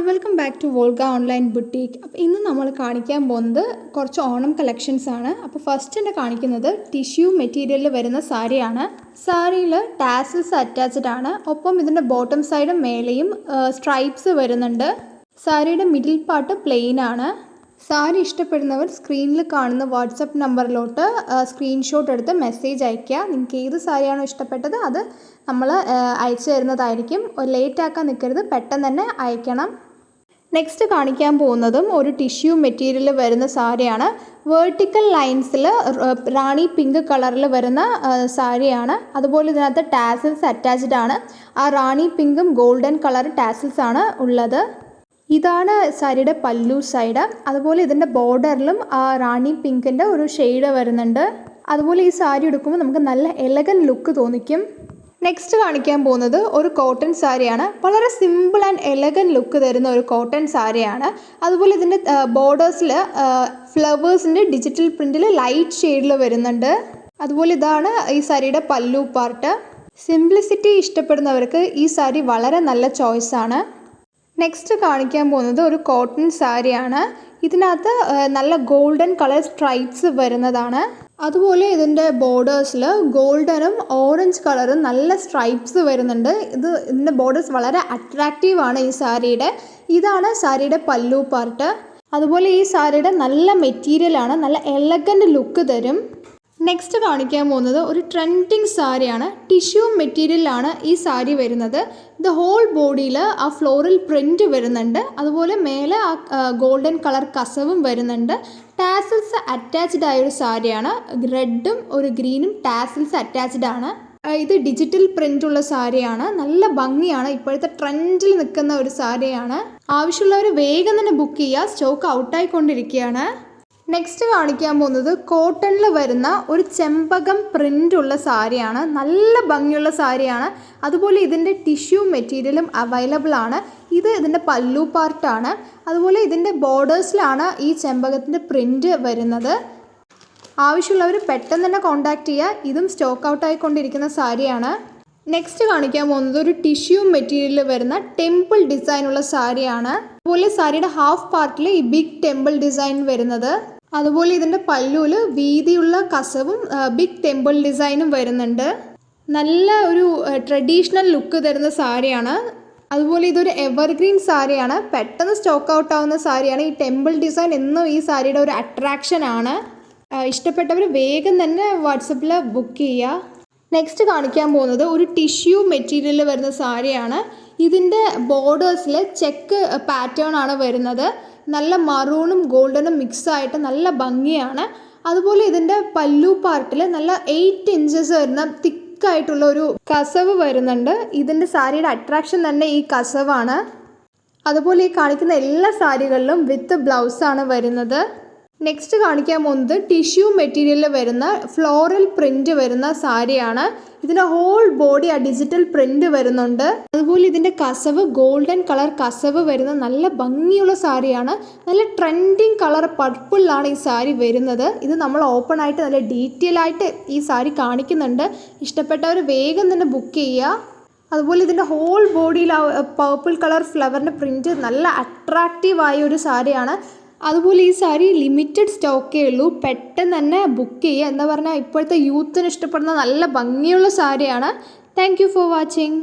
Welcome back to Volga online boutique. അപ്പോൾ ഇന്ന് നമ്മൾ കാണിക്കാൻ പോകുന്നത് കുറച്ച് ഓണം കളക്ഷൻസ് ആണ്. അപ്പോൾ ഫസ്റ്റ് തന്നെ കാണിക്കുന്നത് ടിഷ്യൂ മെറ്റീരിയലിൽ വരുന്ന സാരിയാണ്. സാരിയിൽ ടാസിൽസ് അറ്റാച്ച്ഡ് ആണ്. ഒപ്പം ഇതിൻ്റെ ബോട്ടം സൈഡും മേലെയും സ്ട്രൈപ്സ് വരുന്നുണ്ട്. സാരിയുടെ മിഡിൽ പാർട്ട് പ്ലെയിൻ ആണ്. സാരി ഇഷ്ടപ്പെടുന്നവർ സ്ക്രീനിൽ കാണുന്ന വാട്സപ്പ് നമ്പറിലോട്ട് സ്ക്രീൻഷോട്ട് എടുത്ത് മെസ്സേജ് അയയ്ക്കുക. നിങ്ങൾക്ക് ഏത് സാരിയാണോ ഇഷ്ടപ്പെട്ടത് അത് നമ്മൾ അയച്ചു തരുന്നതായിരിക്കും. ലേറ്റ് ആക്കാൻ നിൽക്കരുത്, പെട്ടെന്ന് തന്നെ അയക്കണം. നെക്സ്റ്റ് കാണിക്കാൻ പോകുന്നതും ഒരു ടിഷ്യൂ മെറ്റീരിയൽ വരുന്ന സാരിയാണ്. വേർട്ടിക്കൽ ലൈൻസിൽ റാണി പിങ്ക് കളറിൽ വരുന്ന സാരിയാണ്. അതുപോലെ ഇതിനകത്ത് ടാസിൽസ് അറ്റാച്ച്ഡ് ആണ്. ആ റാണി പിങ്കും ഗോൾഡൻ കളർ ടാസിൽസ് ആണ് ഉള്ളത്. ഇതാണ് സാരിയുടെ പല്ലു സൈഡ്. അതുപോലെ ഇതിൻ്റെ ബോർഡറിലും ആ റാണി പിങ്കിൻ്റെ ഒരു ഷെയ്ഡ് വരുന്നുണ്ട്. അതുപോലെ ഈ സാരി എടുക്കുമ്പോൾ നമുക്ക് നല്ല എലഗൻ ലുക്ക് തോന്നിക്കും. നെക്സ്റ്റ് കാണിക്കാൻ പോകുന്നത് ഒരു കോട്ടൺ സാരിയാണ്. വളരെ സിമ്പിൾ ആൻഡ് എലഗൻ ലുക്ക് തരുന്ന ഒരു കോട്ടൺ സാരിയാണ്. അതുപോലെ ഇതിൻ്റെ ബോർഡേഴ്സിൽ ഫ്ലവേഴ്സിൻ്റെ ഡിജിറ്റൽ പ്രിൻറ്റിൽ ലൈറ്റ് ഷെയ്ഡിൽ വരുന്നുണ്ട്. അതുപോലെ ഇതാണ് ഈ സാരിയുടെ പല്ലു പാർട്ട്. സിംപ്ലിസിറ്റി ഇഷ്ടപ്പെടുന്നവർക്ക് ഈ സാരി വളരെ നല്ല ചോയ്സാണ്. നെക്സ്റ്റ് കാണിക്കാൻ പോകുന്നത് ഒരു കോട്ടൺ സാരിയാണ്. ഇതിനകത്ത് നല്ല ഗോൾഡൻ കളർ സ്ട്രൈപ്സ് വരുന്നതാണ്. അതുപോലെ ഇതിൻ്റെ ബോർഡേഴ്സിൽ ഗോൾഡനും ഓറഞ്ച് കളറും നല്ല സ്ട്രൈപ്സ് വരുന്നുണ്ട്. ഇതിൻ്റെ ബോർഡേഴ്സ് വളരെ അട്രാക്റ്റീവാണ് ഈ സാരിയുടെ. ഇതാണ് സാരിയുടെ പല്ലു പാർട്ട്. അതുപോലെ ഈ സാരിയുടെ നല്ല മെറ്റീരിയലാണ്, നല്ല എലഗൻ്റ് ലുക്ക് തരും. നെക്സ്റ്റ് കാണിക്കാൻ പോകുന്നത് ഒരു ട്രെൻഡിങ് സാരിയാണ്. ടിഷ്യൂ മെറ്റീരിയലാണ് ഈ സാരി വരുന്നത്. ഇത് ഹോൾ ബോഡിയിൽ ആ ഫ്ലോറൽ പ്രിൻറ്റ് വരുന്നുണ്ട്. അതുപോലെ മേലെ ആ ഗോൾഡൻ കളർ കസവും വരുന്നുണ്ട്. ടാസിൽസ് അറ്റാച്ച്ഡ് ആയൊരു സാരിയാണ്. റെഡും ഒരു ഗ്രീനും ടാസിൽസ് അറ്റാച്ച്ഡ് ആണ്. ഇത് ഡിജിറ്റൽ പ്രിൻ്റുള്ള സാരിയാണ്. നല്ല ഭംഗിയാണ്. ഇപ്പോഴത്തെ ട്രെൻഡിൽ നിൽക്കുന്ന ഒരു സാരിയാണ്. ആവശ്യമുള്ളവർ വേഗം തന്നെ ബുക്ക് ചെയ്യുക, സ്റ്റോക്ക് ഔട്ടായിക്കൊണ്ടിരിക്കുകയാണ്. നെക്സ്റ്റ് കാണിക്കാൻ പോകുന്നത് കോട്ടണിൽ വരുന്ന ഒരു ചെമ്പകം പ്രിൻ്റുള്ള സാരിയാണ്. നല്ല ഭംഗിയുള്ള സാരിയാണ്. അതുപോലെ ഇതിൻ്റെ ടിഷ്യൂ മെറ്റീരിയലും അവൈലബിൾ ആണ്. ഇത് ഇതിൻ്റെ പല്ലു പാർട്ടാണ്. അതുപോലെ ഇതിൻ്റെ ബോർഡേഴ്സിലാണ് ഈ ചെമ്പകത്തിൻ്റെ പ്രിൻ്റ് വരുന്നത്. ആവശ്യമുള്ളവർ പെട്ടെന്ന് തന്നെ കോൺടാക്റ്റ് ചെയ്യുക. ഇതും സ്റ്റോക്ക് ഔട്ടായിക്കൊണ്ടിരിക്കുന്ന സാരിയാണ്. നെക്സ്റ്റ് കാണിക്കാൻ പോകുന്നത് ഒരു ടിഷ്യൂ മെറ്റീരിയലിൽ വരുന്ന ടെമ്പിൾ ഡിസൈനുള്ള സാരിയാണ്. അതുപോലെ സാരിയുടെ ഹാഫ് പാർട്ടിൽ ഈ ബിഗ് ടെമ്പിൾ ഡിസൈൻ വരുന്നത്. അതുപോലെ ഇതിൻ്റെ പല്ലുവിൽ വീതിയുള്ള കസവും ബിഗ് ടെമ്പിൾ ഡിസൈനും വരുന്നുണ്ട്. നല്ല ഒരു ട്രഡീഷണൽ ലുക്ക് തരുന്ന സാരിയാണ്. അതുപോലെ ഇതൊരു എവർഗ്രീൻ സാരിയാണ്. പെട്ടെന്ന് സ്റ്റോക്ക് ഔട്ട് ആവുന്ന സാരിയാണ്. ഈ ടെമ്പിൾ ഡിസൈൻ എന്നും ഈ സാരിയുടെ ഒരു അട്രാക്ഷൻ ആണ്. ഇഷ്ടപ്പെട്ടവർ വേഗം തന്നെ വാട്സപ്പിൽ ബുക്ക് ചെയ്യുക. നെക്സ്റ്റ് കാണിക്കാൻ പോകുന്നത് ഒരു ടിഷ്യൂ മെറ്റീരിയലിൽ വരുന്ന സാരിയാണ്. ഇതിൻ്റെ ബോർഡേഴ്സിൽ ചെക്ക് പാറ്റേൺ ആണ് വരുന്നത്. നല്ല മറൂണും ഗോൾഡനും മിക്സ് ആയിട്ട് നല്ല ഭംഗിയാണ്. അതുപോലെ ഇതിൻ്റെ പല്ലു പാർട്ടിൽ നല്ല 8 ഇഞ്ചസ് വരുന്ന തിക്കായിട്ടുള്ള ഒരു കസവ് വരുന്നുണ്ട്. ഇതിൻ്റെ സാരിയുടെ അട്രാക്ഷൻ തന്നെ ഈ കസവാണ്. അതുപോലെ ഈ കാണിക്കുന്ന എല്ലാ സാരികളിലും വിത്ത് ബ്ലൗസാണ് വരുന്നത്. നെക്സ്റ്റ് കാണിക്കാൻ പോകുന്നത് ടിഷ്യൂ മെറ്റീരിയലിൽ വരുന്ന ഫ്ലോറൽ പ്രിൻ്റ് വരുന്ന സാരിയാണ്. ഇതിൻ്റെ ഹോൾ ബോഡി ആ ഡിജിറ്റൽ പ്രിൻ്റ് വരുന്നുണ്ട്. അതുപോലെ ഇതിൻ്റെ കസവ് ഗോൾഡൻ കളർ കസവ് വരുന്ന നല്ല ഭംഗിയുള്ള സാരിയാണ്. നല്ല ട്രെൻഡിങ് കളർ പർപ്പിളിലാണ് ഈ സാരി വരുന്നത്. ഇത് നമ്മൾ ഓപ്പൺ ആയിട്ട് നല്ല ഡീറ്റെയിൽ ആയിട്ട് ഈ സാരി കാണിക്കുന്നുണ്ട്. ഇഷ്ടപ്പെട്ടവർ വേഗം തന്നെ ബുക്ക് ചെയ്യുക. അതുപോലെ ഇതിൻ്റെ ഹോൾ ബോഡിയിൽ ആ പർപ്പിൾ കളർ ഫ്ലവറിൻ്റെ പ്രിൻറ്റ് നല്ല അട്രാക്റ്റീവായ ഒരു സാരിയാണ്. അതുപോലെ ഈ സാരി ലിമിറ്റഡ് സ്റ്റോക്കേ ഉള്ളൂ, പെട്ടെന്ന് തന്നെ ബുക്ക് ചെയ്യുക. എന്താ പറഞ്ഞാൽ ഇപ്പോഴത്തെ യൂത്തിന് ഇഷ്ടപ്പെടുന്ന നല്ല ഭംഗിയുള്ള സാരിയാണ്. Thank you for watching.